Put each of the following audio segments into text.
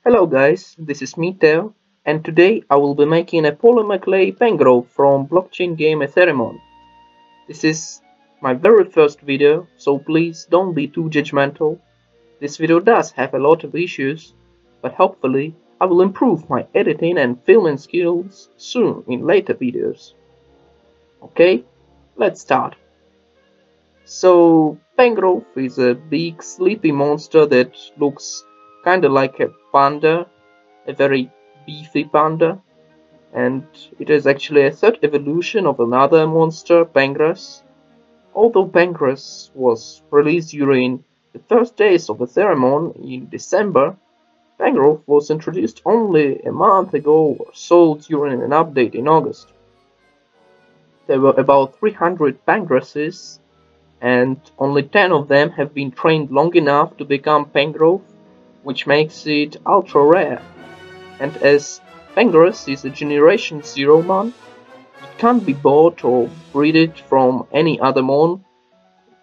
Hello guys, this is me Theo, and today I will be making a polymer clay Pangrove from blockchain game Etheremon. This is my very first video, so please don't be too judgmental. This video does have a lot of issues, but hopefully I will improve my editing and filming skills soon in later videos. Okay, let's start. So Pangrove is a big sleepy monster that looks kinda like a panda, a very beefy panda, and it is actually a third evolution of another monster, Pangrove. Although Pangrove was released during the first days of Etheremon in December, Pangrove was introduced only a month ago or so during an update in August. There were about 300 Pangroves, and only 10 of them have been trained long enough to become Pangrove, which makes it ultra rare. And as Pangrove is a Generation 0 mon, it can't be bought or breeded from any other mon,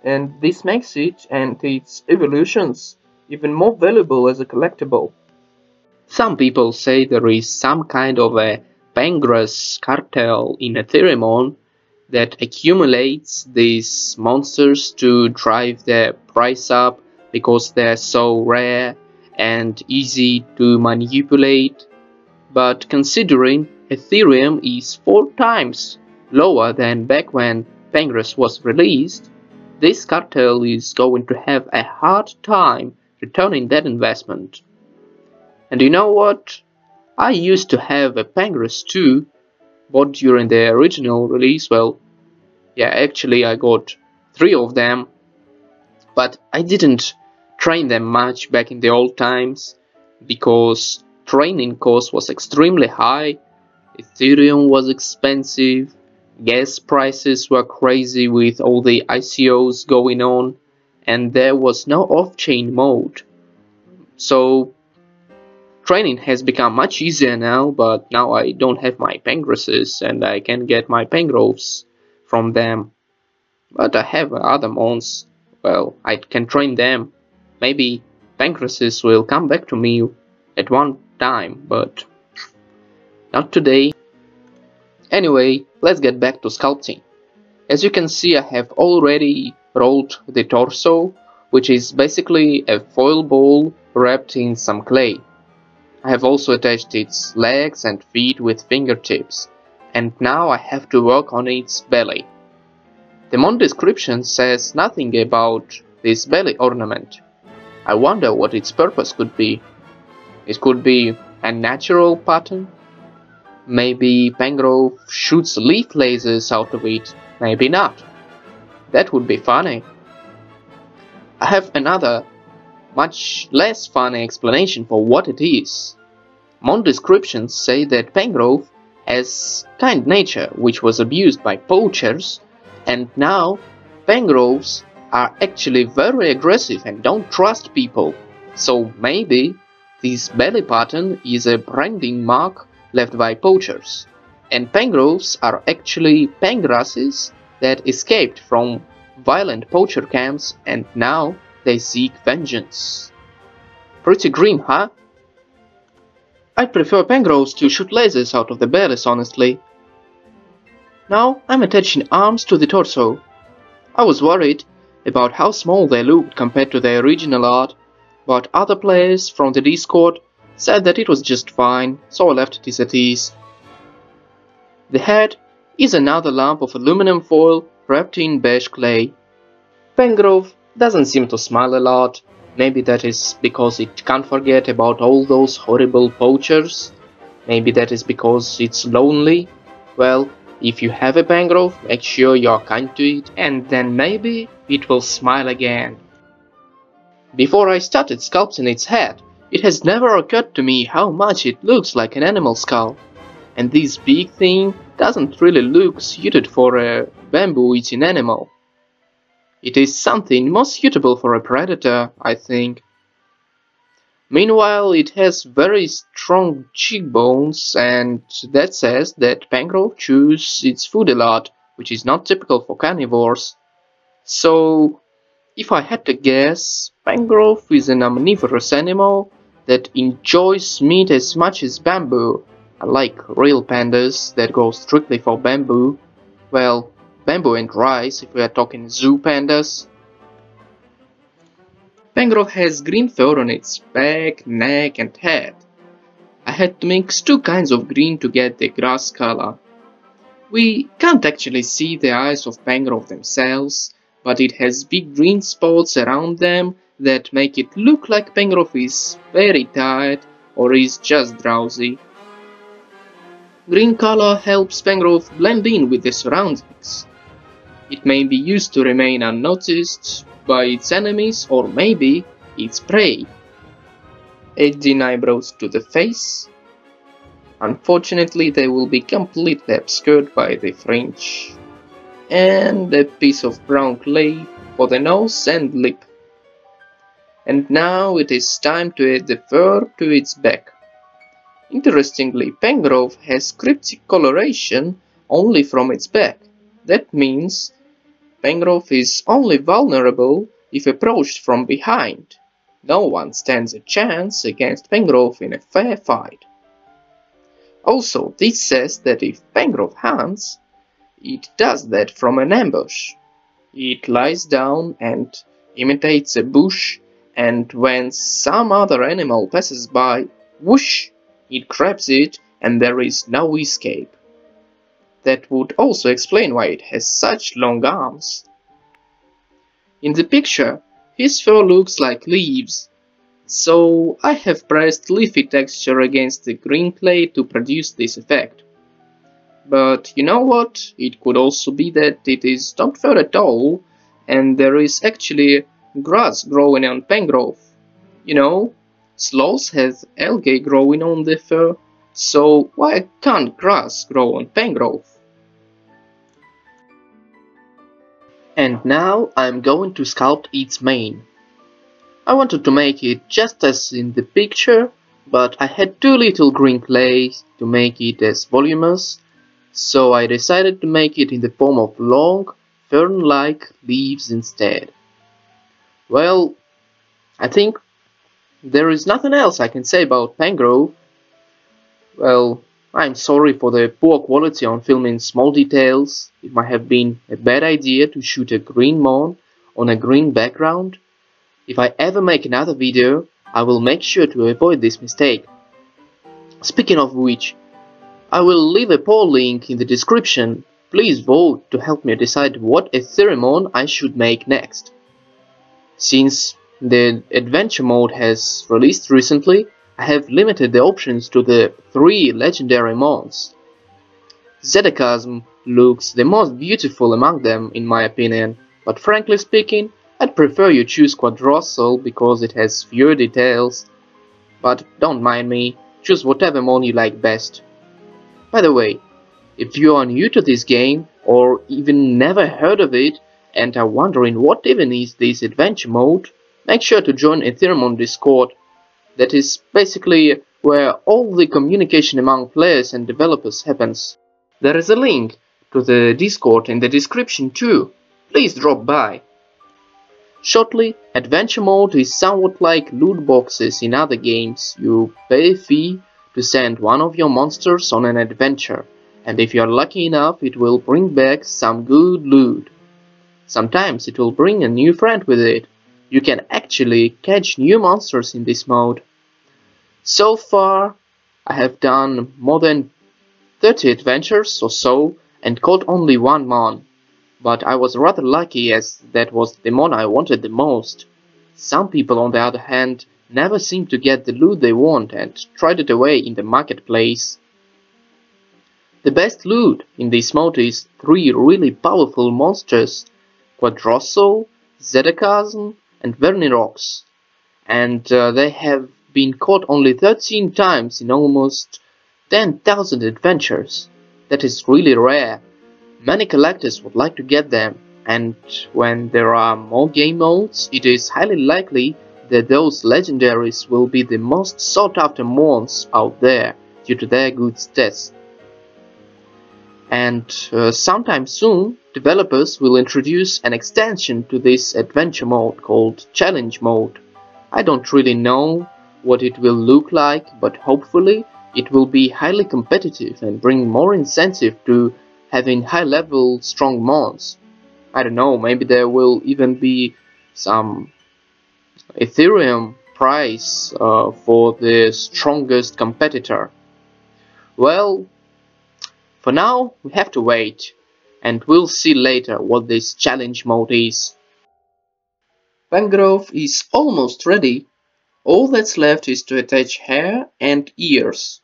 and this makes it and its evolutions even more valuable as a collectible. Some people say there is some kind of a Pangrove cartel in Etheremon that accumulates these monsters to drive their price up because they're so rare and easy to manipulate. But considering Ethereum is 4 times lower than back when Pangrove was released, this cartel is going to have a hard time returning that investment. And you know what? I used to have a Pangrove too, bought during the original release. Well, yeah, actually I got 3 of them, but I didn't train them much back in the old times because training cost was extremely high, Ethereum was expensive, gas prices were crazy with all the ICOs going on, and there was no off-chain mode. So training has become much easier now, but now I don't have my Pangroves and I can get my Pangroves from them. But I have other mons. Well, I can train them. Maybe Pangroves will come back to me at one time, but not today. Anyway, let's get back to sculpting. As you can see, I have already rolled the torso, which is basically a foil ball wrapped in some clay. I have also attached its legs and feet with fingertips, and now I have to work on its belly. The mon description says nothing about this belly ornament. I wonder what its purpose could be. It could be a natural pattern. Maybe Pangrove shoots leaf lasers out of it, maybe not. That would be funny. I have another, much less funny explanation for what it is. Mon descriptions say that Pangrove has kind nature which was abused by poachers, and now Pangroves are actually very aggressive and don't trust people. So maybe this belly pattern is a branding mark left by poachers, and Pangroves are actually Pangraces that escaped from violent poacher camps and now they seek vengeance. Pretty grim, huh? I'd prefer Pangroves to shoot lasers out of the bellies, honestly. Now I'm attaching arms to the torso. I was worried about how small they looked compared to the original art, but other players from the Discord said that it was just fine, so I left it at ease. The head is another lump of aluminum foil wrapped in beige clay. Pangrove doesn't seem to smile a lot. Maybe that is because it can't forget about all those horrible poachers. Maybe that is because it's lonely. Well, if you have a Pangrove, make sure you're kind to it, and then maybe it will smile again. Before I started sculpting its head, it has never occurred to me how much it looks like an animal skull. And this big thing doesn't really look suited for a bamboo-eating animal. It is something more suitable for a predator, I think. Meanwhile, it has very strong cheekbones, and that says that Pangrove chews its food a lot, which is not typical for carnivores. So, if I had to guess, Pangrove is an omnivorous animal that enjoys meat as much as bamboo, unlike real pandas that go strictly for bamboo. Well, bamboo and rice if we are talking zoo pandas. Pangrove has green fur on its back, neck and head. I had to mix two kinds of green to get the grass color. We can't actually see the eyes of Pangrove themselves, but it has big green spots around them that make it look like Pangrove is very tired or is just drowsy. Green color helps Pangrove blend in with the surroundings. It may be used to remain unnoticed by its enemies or maybe its prey. Adding eyebrows to the face. Unfortunately, they will be completely obscured by the fringe. And a piece of brown clay for the nose and lip. And now it is time to add the fur to its back. Interestingly, Pangrove has cryptic coloration only from its back. That means Pangrove is only vulnerable if approached from behind. No one stands a chance against Pangrove in a fair fight. Also, this says that if Pangrove hunts, it does that from an ambush. It lies down and imitates a bush, and when some other animal passes by, whoosh, it grabs it and there is no escape. That would also explain why it has such long arms. In the picture, his fur looks like leaves, so I have pressed leafy texture against the green clay to produce this effect. But you know what? It could also be that it is not fur at all, and there is actually grass growing on Pangrove. You know, sloths have algae growing on their fur, so why can't grass grow on Pangrove? And now I'm going to sculpt its mane. I wanted to make it just as in the picture, but I had too little green clay to make it as voluminous, so I decided to make it in the form of long, fern-like leaves instead. Well, I think there is nothing else I can say about Pangrove. Well, I'm sorry for the poor quality on filming small details. It might have been a bad idea to shoot a green mon on a green background. If I ever make another video, I will make sure to avoid this mistake. Speaking of which, I will leave a poll link in the description. Please vote to help me decide what Etheremon I should make next. Since the adventure mode has released recently, I have limited the options to the 3 legendary mons. Zedekasm looks the most beautiful among them in my opinion, but frankly speaking, I'd prefer you choose Quadrossal because it has fewer details. But don't mind me, choose whatever mon you like best. By the way, if you are new to this game or even never heard of it and are wondering what even is this adventure mode, make sure to join Etheremon Discord. That is basically where all the communication among players and developers happens. There is a link to the Discord in the description too. Please drop by. Shortly, adventure mode is somewhat like loot boxes in other games. You pay a fee to send one of your monsters on an adventure, and if you are lucky enough, it will bring back some good loot. Sometimes it will bring a new friend with it. You can actually catch new monsters in this mode. So far, I have done more than 30 adventures or so and caught only one mon. But I was rather lucky as that was the mon I wanted the most. Some people on the other hand never seem to get the loot they want and trade it away in the marketplace. The best loot in this mode is 3 really powerful monsters, Quadrossal, Zedekasm and Vernirox, and they have been caught only 13 times in almost 10,000 adventures. That is really rare. Many collectors would like to get them, and when there are more game modes, it is highly likely that those legendaries will be the most sought after mons out there due to their good stats. And sometime soon, developers will introduce an extension to this adventure mode called challenge mode. I don't really know what it will look like, but hopefully it will be highly competitive and bring more incentive to having high-level strong mons. I don't know, maybe there will even be some Ethereum prize for the strongest competitor. Well, for now we have to wait, and we'll see later what this challenge mode is. Pangrove is almost ready. All that's left is to attach hair and ears.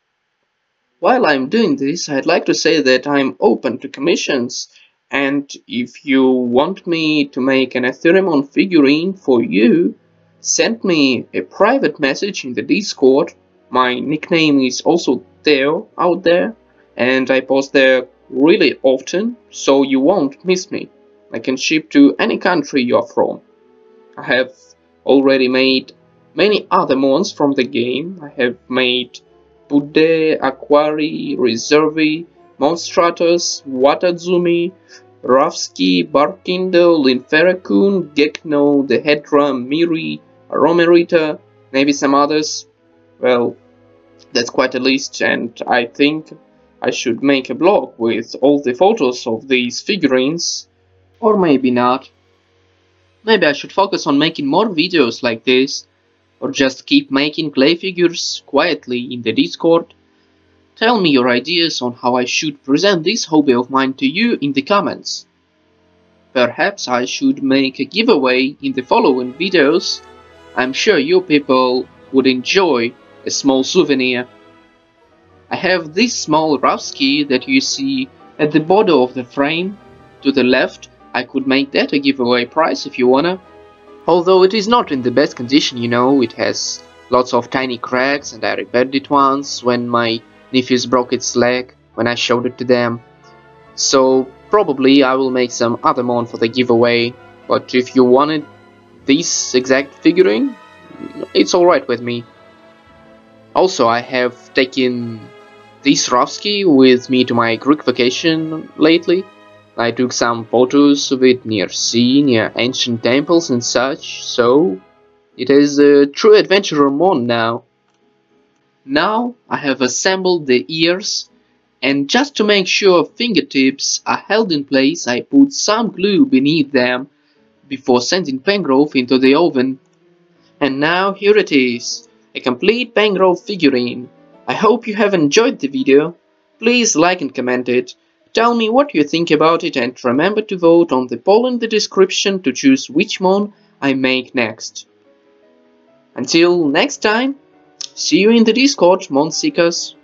While I'm doing this, I'd like to say that I'm open to commissions, and if you want me to make an Etheremon figurine for you, send me a private message in the Discord. My nickname is also Theo out there, and I post there really often, so you won't miss me. I can ship to any country you're from. I have already made many other mons from the game. I have made Bude, Aquari, Reservi, Monstratus, Watazumi, Rhapsody, Barkindle, Linferacun, Gekno, the Hedra, Miri, Romerita, maybe some others. Well, that's quite a list, and I think I should make a blog with all the photos of these figurines. Or maybe not. Maybe I should focus on making more videos like this, or just keep making clay figures quietly in the Discord. Tell me your ideas on how I should present this hobby of mine to you in the comments. Perhaps I should make a giveaway in the following videos. I'm sure you people would enjoy a small souvenir. I have this small Rhapsody that you see at the border of the frame to the left. I could make that a giveaway prize if you wanna. Although it is not in the best condition, you know, it has lots of tiny cracks, and I repaired it once when my nephews broke its leg when I showed it to them. So probably I will make some other mon for the giveaway, but if you wanted this exact figurine, it's alright with me. Also, I have taken this Rhapsody with me to my Greek vacation lately. I took some photos of it near sea, near ancient temples and such, so it is a true adventurer mon now. Now I have assembled the ears, and just to make sure fingertips are held in place, I put some glue beneath them before sending Pangrove into the oven. And now here it is, a complete Pangrove figurine. I hope you have enjoyed the video. Please like and comment it. Tell me what you think about it, and remember to vote on the poll in the description to choose which mon I make next. Until next time, see you in the Discord, mon seekers.